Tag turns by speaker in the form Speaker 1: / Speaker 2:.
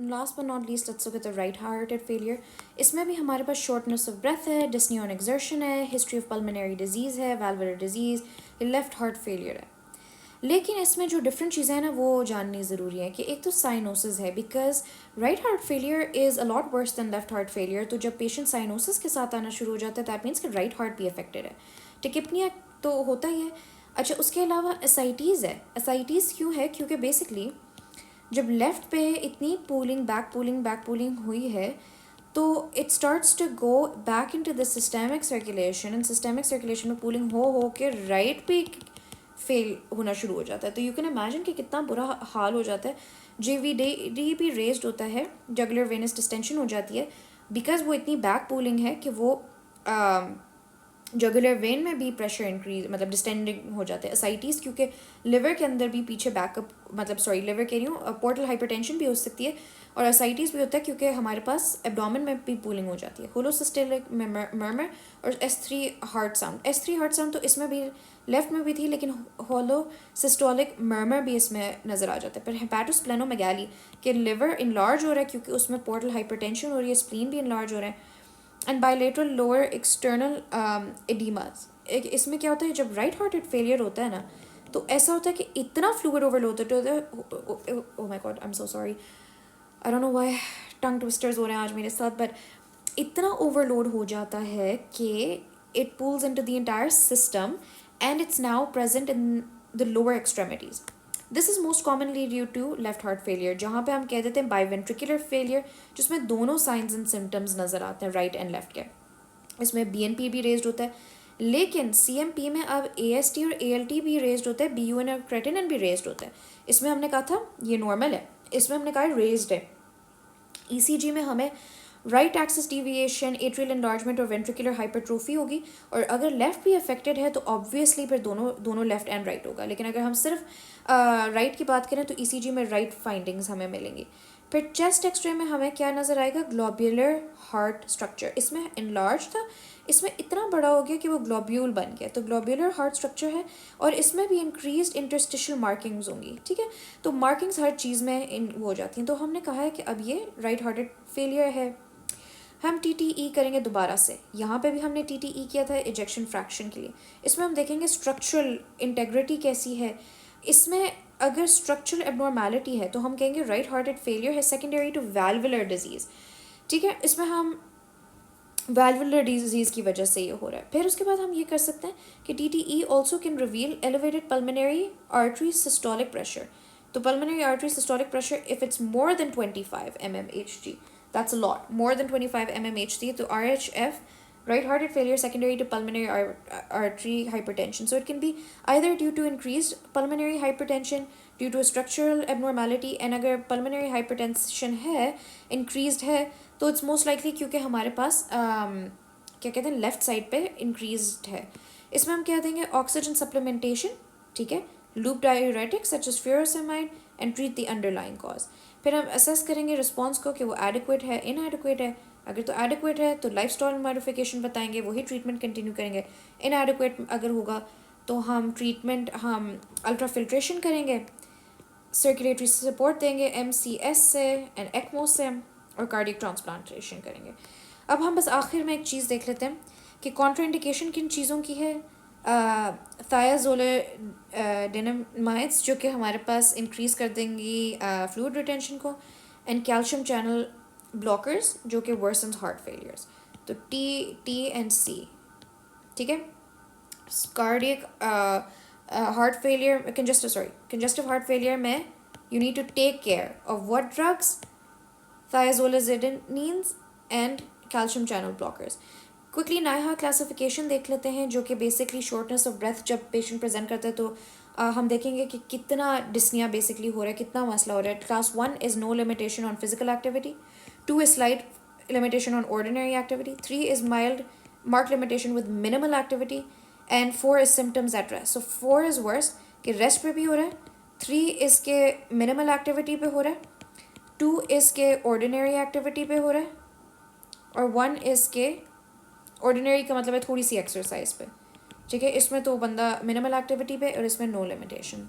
Speaker 1: Last but not least let's look at the right hearted failure. इसमें भी हमारे पास shortness of breath है, Disney on exertion है, history of pulmonary disease है, valvular disease, left heart failure है। लेकिन इसमें जो डिफरेंट चीज़ें हैं ना वो जाननी ज़रूरी है कि एक तो साइनोसिस है, because right heart failure is a lot verse then left heart failure. तो जब पेशेंट साइनोसिस के साथ आना शुरू हो जाता है दैट मीन्स कि राइट हार्ट भी अफेक्टेड है। टिकिपनिया तो होता ही है। अच्छा, उसके अलावा एसाइटीज़ है। एसाइटीज़ क्यों है? क्योंकि बेसिकली जब लेफ़्ट पे इतनी बैक पुलिंग हुई है तो it starts to go back into the systemic circulation, and systemic circulation में पुलिंग हो के राइट पे फेल होना शुरू हो जाता है। तो यू कैन इमेजिन कि कितना बुरा हाल हो जाता है। JVD भी रेज्ड होता है, जगुलर वेनस डिस्टेंशन हो जाती है, बिकॉज वो इतनी बैक पुलिंग है कि वो जगुलर वेन में भी प्रेशर इंक्रीज मतलब डिस्टेंडिंग हो जाता है। एसाइटीज़ क्योंकि लिवर के अंदर भी पीछे बैकअप मतलब सॉरी लिवर कह रही हूँ, पोर्टल हाइपरटेंशन भी हो सकती है, और एसाइटीज़ भी होता है क्योंकि हमारे पास एब्डोमेन में भी पूलिंग हो जाती है। होलोसिस्टेलिक मर्मर और S3 heart sound. S3 heart sound तो इसमें भी लेफ्ट में भी थी, लेकिन होलोसिस्टोलिक मर्मर भी इसमें नज़र आ जाता है। पर हेपाटोस्प्लेनोमेगाली कि लिवर इनलार्ज हो रहा है क्योंकि उसमें पोर्टल हाइपरटेंशन हो रही है, स्प्लीन भी इनलार्ज हो रहा है, एंड बायलेटरल लोअर एक्सटर्नल एडीमास। इसमें क्या होता है जब राइट हार्टेड फेलियर होता है ना, तो ऐसा होता है कि इतना फ्लूइड ओवरलोड होता है। Oh my God, I am so sorry, I don't know why tongue twisters हो रहे हैं आज मेरे साथ, बट इतना ओवरलोड हो जाता है कि it pulls into the entire system and it's now present in the lower extremities. This is most commonly due to left heart failure, जहाँ पे हम कह देते हैं बाईवेंट्रिकुलर फेलियर, जिसमें दोनों साइंस एंड सिम्टम्स नज़र आते हैं, राइट एंड लेफ्ट के। इसमें BNP भी रेज्ड होता है, लेकिन CMP में अब AST और ALT भी रेज्ड होता है, BUN और क्रेटिनिन भी रेज्ड होता है। इसमें हमने कहा था ये नॉर्मल है, इसमें हमने कहा रेज्ड है। ECG में हमें right axis deviation, atrial enlargement और वेंट्रिकुलर हाइपरट्रोफी होगी, और अगर लेफ्ट भी अफेक्टेड है तो ऑब्वियसली फिर दोनों लेफ्ट एंड राइट होगा। लेकिन अगर हम सिर्फ राइट की बात करें तो ECG में राइट फाइंडिंग्स हमें मिलेंगी। फिर चेस्ट एक्सरे में हमें क्या नज़र आएगा? Globular heart structure. इसमें इनलार्ज था, इसमें इतना बड़ा हो गया कि वो ग्लोब्यूल बन गया, तो ग्लोब्यूलर हार्ट स्ट्रक्चर है, और इसमें भी इंक्रीज्ड इंटरस्टिशियल मार्किंग्स होंगी। ठीक है, तो मार्किंग्स हर चीज़ में वो हो जाती हैं। तो हमने कहा है कि अब ये राइट हार्टेड फेलियर है। हम TTE करेंगे दोबारा से। यहाँ पे भी हमने TTE किया था इजेक्शन फ्रैक्शन के लिए। इसमें हम देखेंगे स्ट्रक्चरल इंटेग्रिटी कैसी है। इसमें अगर स्ट्रक्चरल एबनॉर्मेलिटी है तो हम कहेंगे राइट हार्टेड फेलियर है सेकेंडरी टू वाल्वुलर डिजीज़। ठीक है, इसमें हम वाल्वुलर डिजीज़ की वजह से ये हो रहा है। फिर उसके बाद हम ये कर सकते हैं कि TTE also can reveal elevated pulmonary artery systolic pressure. तो pulmonary artery systolic pressure if it's more than 25 mmHg, that's a lot, more than 25 mmHg, तो RHF, right hearted failure secondary to pulmonary artery hypertension. So it can be either due to increased pulmonary hypertension, due to a structural abnormality, and अगर pulmonary hypertension है increased है तो it's most likely क्योंकि हमारे पास क्या कहते हैं left side पे इंक्रीज्ड है। इसमें हम कह देंगे ऑक्सीजन सप्लीमेंटेशन, ठीक है, loop diuretic such as furosemide, and treat the underlying cause. फिर हम असेस करेंगे रिस्पॉन्स को कि वो एडिक्वेट है, इनएडिक्वेट है। अगर तो एडिक्वेट है तो लाइफ स्टाइल मॉडिफिकेशन बताएंगे, वही ट्रीटमेंट कंटिन्यू करेंगे। इनएडिक्वेट अगर होगा तो हम अल्ट्राफिल्ट्रेशन करेंगे, सर्कुलेटरी सपोर्ट देंगे MCS से एंड ECMO से, और कार्डियक ट्रांसप्लांटेशन करेंगे। अब हम बस आखिर में एक चीज़ देख लेते हैं कि कॉन्ट्राइंडिकेशन किन चीज़ों की है। थायाजोलेडिनमाइड्स जो कि हमारे पास इंक्रीज़ कर देंगी फ्लूइड रिटेंशन को, एंड कैल्शियम चैनल ब्लॉकर्स जो कि वर्सन्स हार्ट फेलियर्स। तो T and C, ठीक है। Cardiac heart failure congestive heart failure में you need to take care of what drugs? Thiazolidinines and calcium channel blockers. Quickly NYHA classification देख लेते हैं जो कि बेसिकली शॉर्टनेस ऑफ ब्रेथ जब पेशेंट प्रेजेंट करता है तो हम देखेंगे कि कितना डिस्निया बेसिकली हो रहा है, कितना मसला हो रहा है। Class 1 is no limitation on physical activity, 2 is slight limitation on ordinary activity, 3 is mild marked limitation with minimal activity, and 4 is symptoms at rest. So 4 is worse कि रेस्ट पे भी हो रहा है, 3 इज़ के मिनिमल एक्टिविटी पे हो रहा है, 2 इज़ के ऑर्डिनरी एक्टिविटी पे हो रहा है, और 1 इज़ के ऑर्डिनरी का मतलब है थोड़ी सी एक्सरसाइज पे। ठीक है, इसमें तो बंदा मिनिमल एक्टिविटी पे और इसमें नो लिमिटेशन।